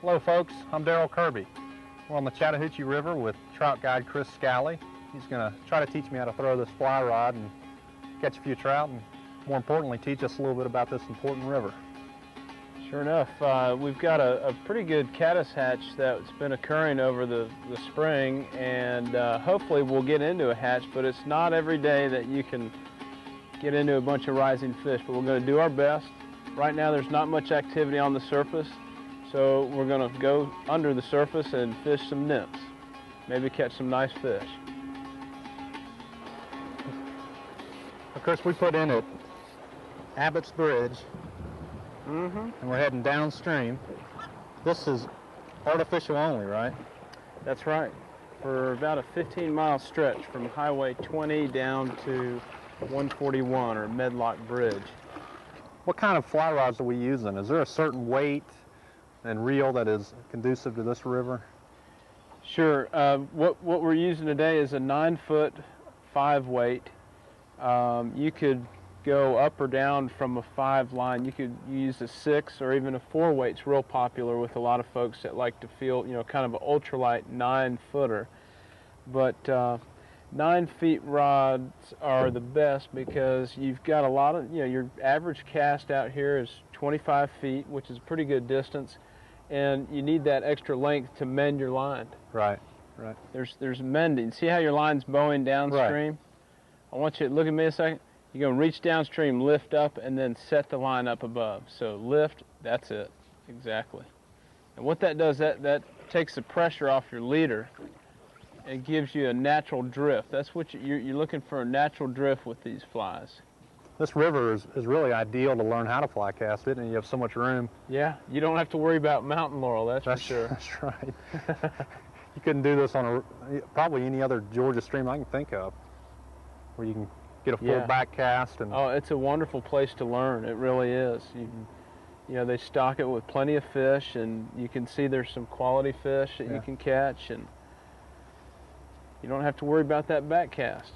Hello folks, I'm Darryl Kirby. We're on the Chattahoochee River with trout guide Chris Scalley. He's going to try to teach me how to throw this fly rod and catch a few trout, and more importantly teach us a little bit about this important river. Sure enough, we've got a pretty good caddis hatch that's been occurring over the spring, and hopefully we'll get into a hatch, but it's not every day that you can get into a bunch of rising fish, but we're going to do our best. Right now there's not much activity on the surface, so we're going to go under the surface and fish some nymphs, maybe catch some nice fish. Of course, we put in at Abbott's Bridge, and we're heading downstream. This is artificial only, right? That's right. For about a 15-mile stretch from Highway 20 down to 141, or Medlock Bridge. What kind of fly rods are we using? Is there a certain weight and reel that is conducive to this river? Sure. What we're using today is a 9-foot 5-weight. You could go up or down from a 5 line. You could use a 6 or even a 4-weight. It's real popular with a lot of folks that like to feel, you know, kind of an ultralight 9-footer. But 9-foot rods are the best because you've got a lot of, you know, your average cast out here is 25 feet, which is a pretty good distance, and you need that extra length to mend your line. Right, right. There's mending. See how your line's bowing downstream? Right. I want you to look at me a second. You're going to reach downstream, lift up, and then set the line up above. So lift, that's it, exactly. And what that does, that takes the pressure off your leader and gives you a natural drift. That's what you're looking for, a natural drift with these flies. This river is really ideal to learn how to fly cast it, and you have so much room. Yeah, you don't have to worry about mountain laurel, that's for sure. That's right. You couldn't do this on probably any other Georgia stream I can think of, where you can get a full back cast. And oh, it's a wonderful place to learn. It really is. You know, they stock it with plenty of fish, and you can see there's some quality fish that you can catch, and you don't have to worry about that back cast.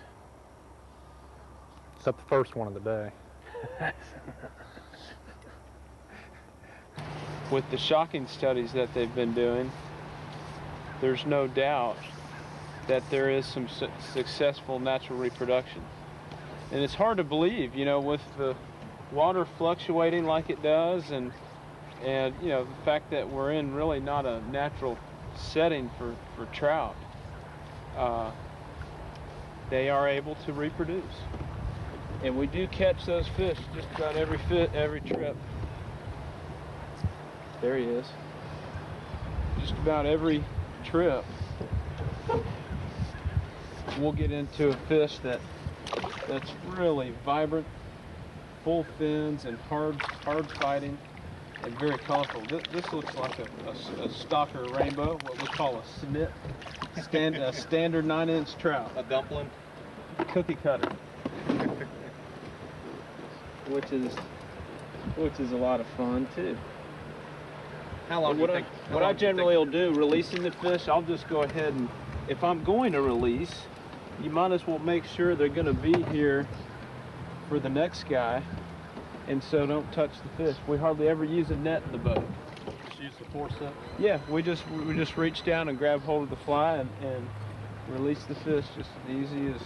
Except the first one of the day. With the shocking studies that they've been doing, there's no doubt that there is some successful natural reproduction. And it's hard to believe, you know, with the water fluctuating like it does, and you know, the fact that we're in really not a natural setting for trout, they are able to reproduce. And we do catch those fish just about every trip. There he is. Just about every trip, we'll get into a fish that's really vibrant, full fins, and hard fighting, and very colorful. This looks like a stalker rainbow, what we call a snip, a standard 9-inch trout. A dumpling? Cookie cutter. which is a lot of fun too. How long do you think? What I generally will do, releasing the fish, I'll just go ahead and, if I'm going to release, you might as well make sure they're going to be here for the next guy, and so don't touch the fish. We hardly ever use a net in the boat. Just use the forceps? Yeah, we just reach down and grab hold of the fly and release the fish just as easy as.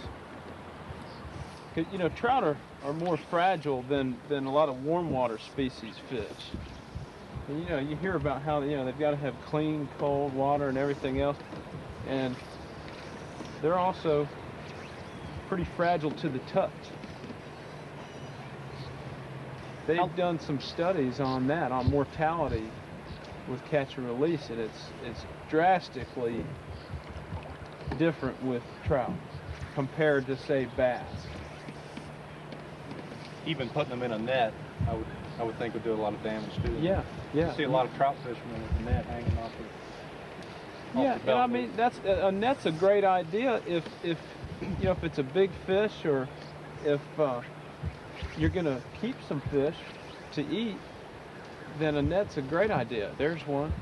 Cause, you know, trout are more fragile than a lot of warm water species fish. And, you know, you hear about how, you know, they've got to have clean, cold water and everything else, and they're also pretty fragile to the touch. They've done some studies on that, on mortality with catch and release, and it's drastically different with trout compared to, say, bass. Even putting them in a net, I would think would do a lot of damage too. Yeah, yeah. You see a lot of trout fishermen with a net hanging off the and I mean, that's a net's a great idea if you know, if it's a big fish, or if you're going to keep some fish to eat, then a net's a great idea. There's one.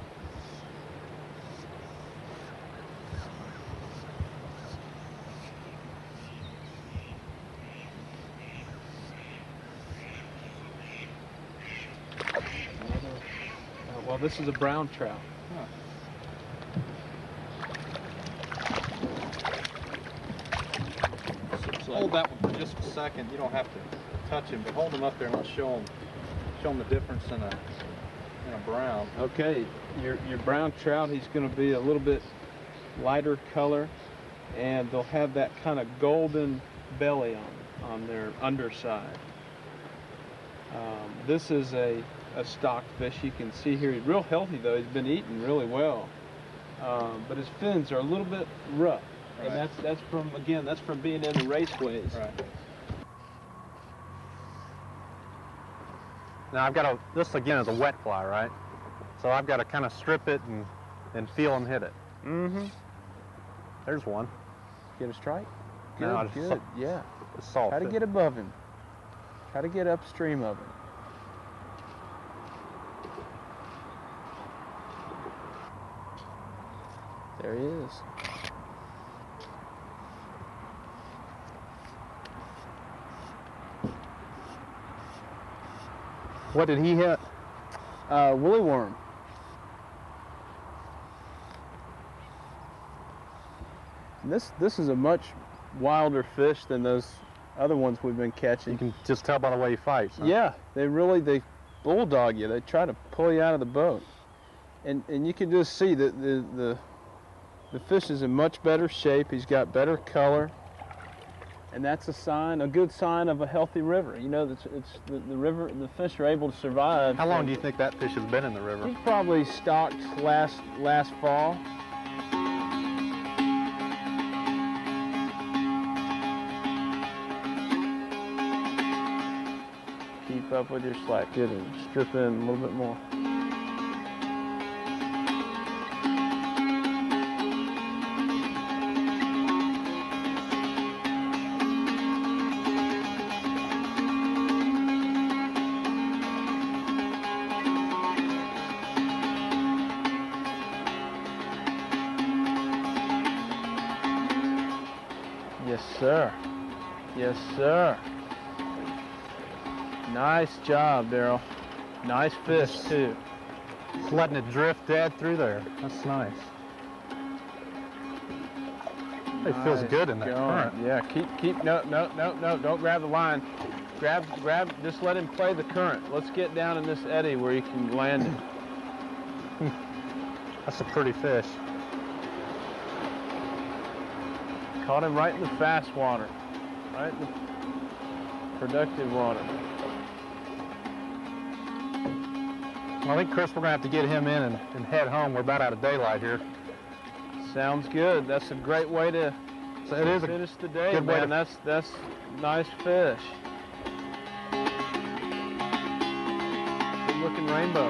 Well, this is a brown trout. Hold that one for just a second. You don't have to touch him, but hold him up there and I'll show him the difference in a brown. Okay, your brown trout, he's going to be a little bit lighter color, and they'll have that kind of golden belly on their underside. This is a stock fish. You can see here he's real healthy though. He's been eating really well, but his fins are a little bit rough. Right. And that's from being in the raceways. Right. Now I've got this again is a wet fly, right? So I've got to kind of strip it and feel him hit it. Mm-hmm. There's one. Get a strike? Good, No, good, yeah. It's soft. Try to get above him. Try to get upstream of him. There he is. What did he hit? Woolly worm. And this is a much wilder fish than those other ones we've been catching. You can just tell by the way he fights. Huh? Yeah, they bulldog you. They try to pull you out of the boat, and you can just see that the fish is in much better shape. He's got better color, and that's a good sign of a healthy river. You know, the river, the fish are able to survive. How long do you think that fish has been in the river? He's probably stocked last fall. Keep up with your slack. Get him. Strip in a little bit more. Yes, sir. Yes, sir. Nice job, Daryl. Nice fish, too. Just letting it drift dead through there. That's nice. It feels good in that current. Yeah, no, don't grab the line. Grab, just let him play the current. Let's get down in this eddy where you can land it. That's a pretty fish. Caught him right in the fast water. Right in the productive water. Well, I think, Chris, we're going to have to get him in and head home. We're about out of daylight here. Sounds good. That's a great way to finish the day, good way man. That's nice fish. Good looking rainbow.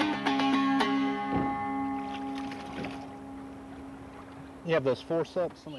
You have those forceps?